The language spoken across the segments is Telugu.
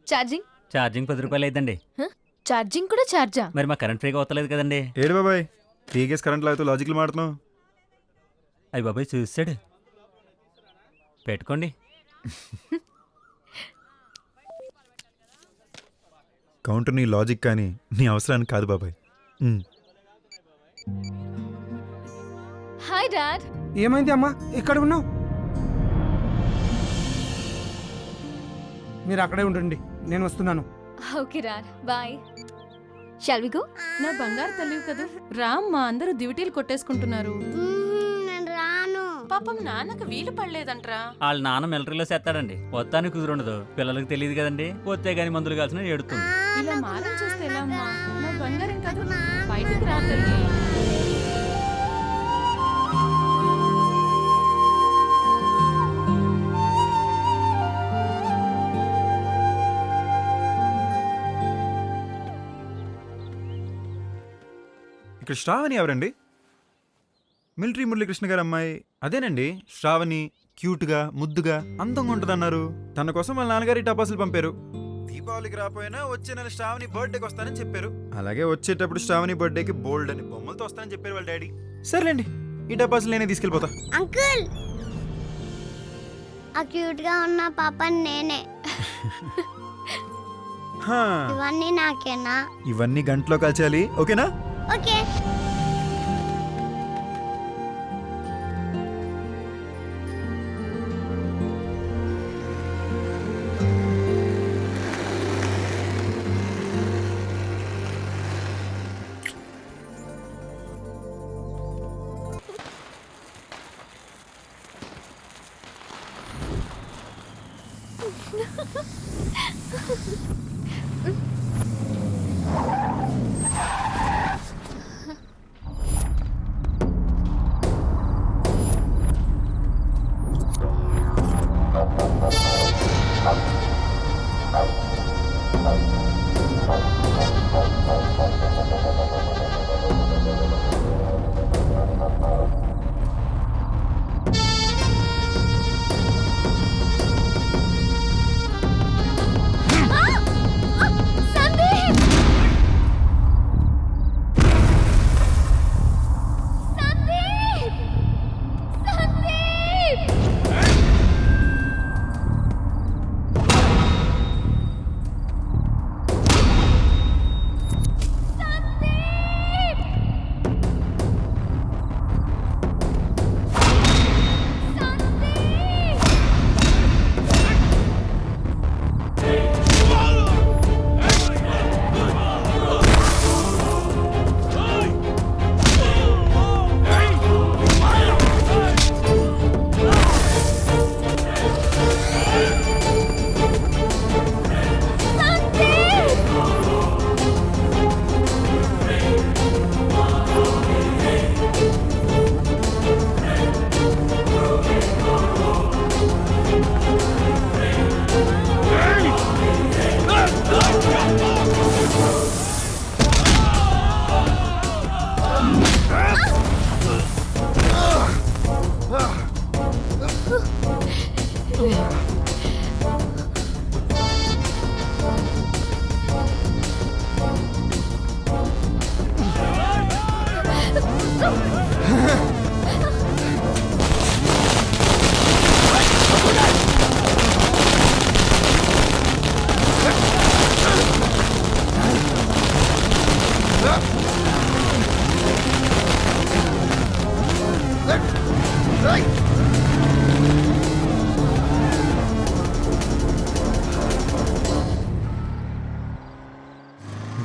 ఛార్జింగ్ ఛార్జింగ్ 10 రూపాయలు అయిద్దండి. ఛార్జింగ్ కూడా ఛార్జా? మరి మా కరెంట్ ఫ్రీగా అవుతలేదు కదండి. ఏడు బాబాయ్ టీకేస్ కరెంట్ లాగుతూ లాజిక్లు మాడుతున్నావు. అయ్యి బాబాయ్ చూసాడు. పెట్టుకోండి. కౌంటర్ నీ లాజిక్ కానీ నీ అవసరానికి కాదు బాబాయ్. Hi dad. ఏమైంది అమ్మా ఇక్కడ ఉన్నావు? మీరు అక్కడే ఉండండి, నేను వస్తున్నాను. Okay dad, bye. Shall we go? నా బంగారు తల్లివి కదా, రామ్మా. అందరూ డ్యూటీలు కొట్టేసుకుంటున్నారు. నేను రాను. పాపం నాన్నకు వీలు పడలేదంట్రా. వాళ్ళ నాన్న మిలిటరీలో చేస్తాడండి. వస్తానికి కుదురుండదు. పిల్లలకి తెలియదు కదండి. వస్తే గానీ మందులు కాల్సిన ఏడుతుంది. ఇలా మారం చూస్తే ఎలా అమ్మా? నా బంగారం కాదు, బయటికి రా తల్లి. ఇక్కడ శ్రావణి ఎవరండి? మిలిటరీ మురళీకృష్ణ గారు అమ్మాయి అదేనండి. శ్రావణి క్యూట్గా ముద్దుగా అందంగా ఉంటుందన్నారు. తన కోసం వాళ్ళ నాన్నగారి టపాసులు పంపారు. దీపావళికి రాపోయినా వచ్చే నెల శ్రావణి బర్త్డేకి వస్తానని చెప్పారు. అలాగే వచ్చేటప్పుడు శ్రావణి బర్త్డేకి బోల్డ్ అని బొమ్మలతో వస్తానని చెప్పారు వాళ్ళ డాడీ. సర్లేండి, ఈ టపాసులు నేనే తీసుకెళ్ళిపోతా. అంకుల్, ఆ క్యూట్ గా ఉన్న పాపని నేనే. ఇవన్నీ నాకేనా? ఇవన్నీ గంటలో కాల్చాలి, ఓకేనా? ఓకే.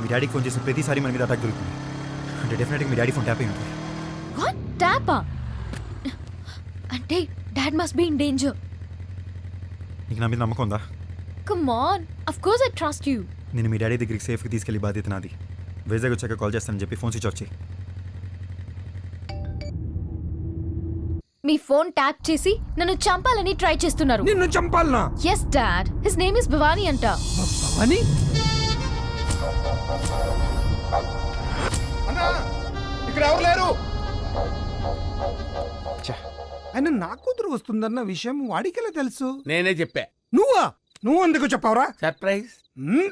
మీ డాడీకి ఫోన్ చేసిన ప్రతిసారి మన మీద అటాక్ దొరుకుతుంది అంటే డెఫినెట్గా మీ డాడీ ఫోన్ ట్యాప్ అయి ఉంటుంది. వాట్ ట్యాపా? అంటే dad must be in danger. నీకు నా మీద నమ్మకం ఉందా? Come on, of course I trust you. నేను మీ డాడీ దగ్గరికి సేఫ్గా తీసుకెళ్లి బాధ్యత నాది. వైజాగ్ వచ్చాక కాల్ చేస్తానని చెప్పి ఫోన్ స్విచ్ ఆఫ్ చేయి. మీ ఫోన్ ట్యాప్ చేసి నన్ను చంపాలని ట్రై చేస్తున్నారు. నిన్ను చంపాలనా? yes dad, his name is Bhavani అంట. భవానీ? అన్నా, ఇక్కడ ఎవరు లేరు. ఆయన నా కూతురు వస్తుందన్న విషయం వాడికెలా తెలుసు? నేనే చెప్పా. నువ్వా? నువ్వు ఎందుకు చెప్పావురా సర్ప్రైజ్. హ్మ్?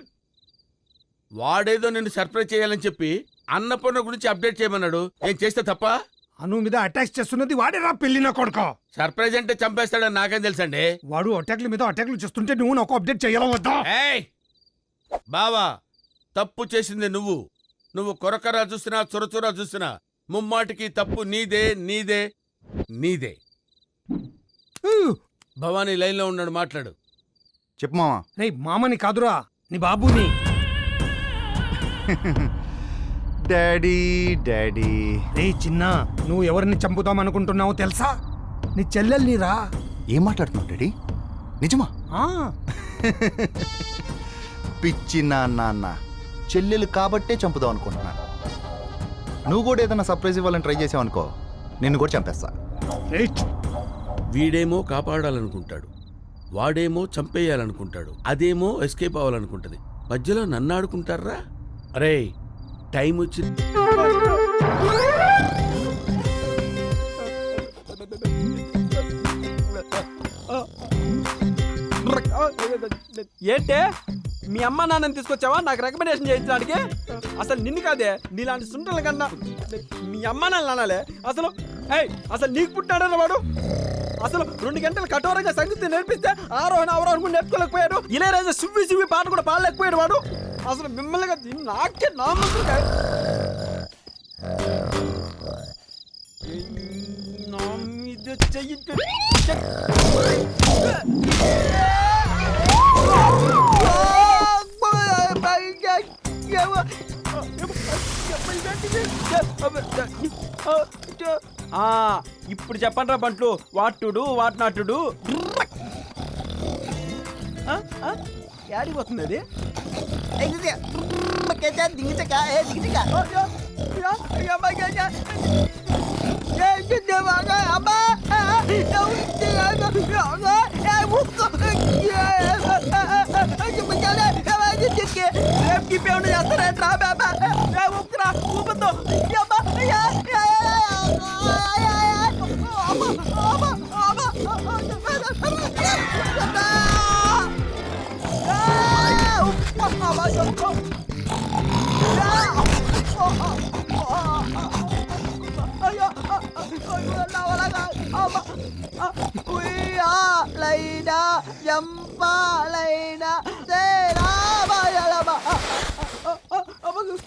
వాడేదో నిన్ను సర్ప్రైజ్ చేయాలని చెప్పి అన్నపూర్ణ గురించి అప్డేట్ చేయమన్నాడు. ఏం చేస్తే తప్ప? అను మీద అటాక్ చేస్తున్నది వాడేరా పెళ్లిన కొడుకో. సర్ప్రైజ్ అంటే చంపేస్తాడని నాకేం తెలుసండి. వాడు అటాక్ల మీద అటాక్లు చేస్తుంటే నువ్వు నాకు అప్డేట్ చేయాలా వద్దా? ఏయ్ బావా, తప్పు చేసింది నువ్వు. నువ్వు కొరకరా చూసినా చొరచొరా చూసినా ముమ్మాటికి తప్పు నీదే నీదే నీదే. భవానీ లైన్లో ఉన్నాడు, మాట్లాడు. చెప్పు మావా. రే మామని కాదురా, నీ బాబుని. Daddy daddy. రే చిన్న, నువ్వు ఎవరిని చంపుతాం అనుకుంటున్నావో తెలుసా? నీ చెల్లెల్ని రా. ఏం మాట్లాడుతున్నావు డాడీ? నిజమా? ఆ, పిచ్చి నాన్న, చెల్లెలు కాబట్టే చంపుదాం అనుకుంటున్నాను. నువ్వు కూడా ఏదైనా సర్ప్రైజ్ ఇవ్వాలని ట్రై చేసావు అనుకో, నిన్ను కూడా చంపేస్తా. రే వీడేమో కాపాడాలనుకుంటాడు, వాడేమో చంపేయాలనుకుంటాడు, అదేమో ఎస్కేప్ అవ్వాలనుకుంటది. మధ్యలో నన్ను ఆడుకుంటారా? అరే టైం వచ్చింది. ఏంటే మీ అమ్మ నాన్నని తీసుకొచ్చావా నాకు రికమెండేషన్ చేయించడానికి? అసలు నిన్ను కాదే, నీలాంటి సుంటల కన్నా మీ అమ్మ నాన్న అనాలే. అసలు అసలు నీకు పుట్టినాడన్న వాడు. అసలు 2 గంటలు కఠోరంగా సంగీతం నేర్పిస్తే ఆరోహణ అవరోహణ కూడా నేర్చుకోలేకపోయాడు. ఇళయరాజా సువ్వి సువ్వి పాట కూడా పాడలేకపోయాడు వాడు. అసలు మిమ్మల్ని నాకే నా ముందు నా మీద చెయ్యి ఇప్పుడు చెప్పండి రా బంట్లు, వాటుడు వాట్ నాటుడు యాడిపోతుంది అది?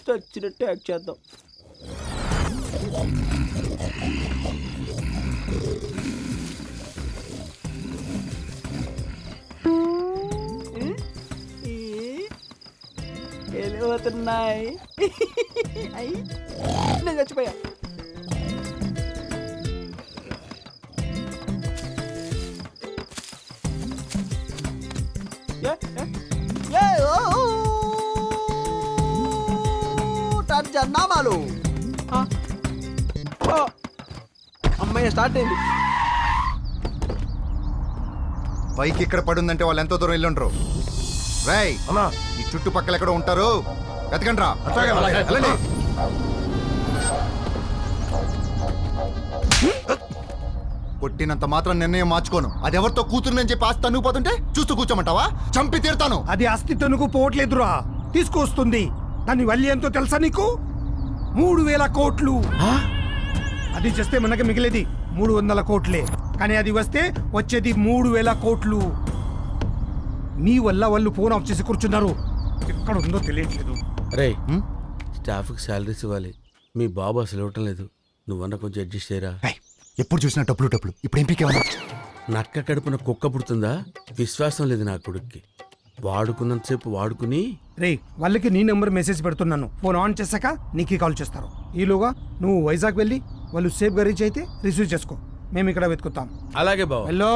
చచ్చినట్టు యాక్ట్ చేద్దాం. వెళ్ళిపోతున్నాయి. నేను చచ్చిపోయా. జన్నామాలు అమ్మాయి స్టార్ట్ అయింది. బైక్ ఇక్కడ పడుందంటే వాళ్ళు ఎంతో దూరం వెళ్ళుంటారు. రై అన్నా, ఈ చుట్టుపక్కల ఎక్కడ ఉంటారు? వెతకండి రా. కొట్టినంత మాత్రం నిర్ణయం మార్చుకోను. అది ఎవరితో కూతురునని చెప్పి ఆస్తి తనుకుపోతుంటే చూస్తూ కూర్చోమంటావా? చంపి తీరుతాను. అది అస్థి తనుకు పోవట్లేదురా, తీసుకొస్తుంది. దాని వల్లి ఎంతో తెలుసా నీకు? 3,000 కోట్లు. అది చేస్తే మనకి మిగిలేది 300 కోట్లే. కానీ అది వస్తే వచ్చేది 3,000 కోట్లు. మీ వల్ల వాళ్ళు ఫోన్ ఆఫ్ చేసి కూర్చున్నారు. ఎక్కడ ఉందో తెలియట్లేదు. అరే స్టాఫ్కి శాలరీస్ ఇవ్వాలి. మీ బాబు అసలు ఇవ్వటం లేదు. నువ్వన్నా కొంచెం అడ్జస్ట్ చేయరా. ఎప్పుడు చూసినా డబ్బులు డబ్బులు. ఇప్పుడు ఏం పీకేవా? నక్క కడుపున కుక్క పుడుతుందా? విశ్వాసం లేదు నా కొడుక్కి. వాడుకున్నంతసేపు వాడుకుని. రే వాళ్ళకి నీ నెంబర్ మెసేజ్ పెడుతున్నాను. ఫోన్ ఆన్ చేశాక నీకు కాల్ చేస్తారు. ఈలోగా నువ్వు వైజాగ్ వెళ్ళి వాళ్ళు సేఫ్గా రీచ్ అయితే రిసీవ్ చేసుకో. మేము ఇక్కడ వెతుకుతాం. అలాగే బావ. హలో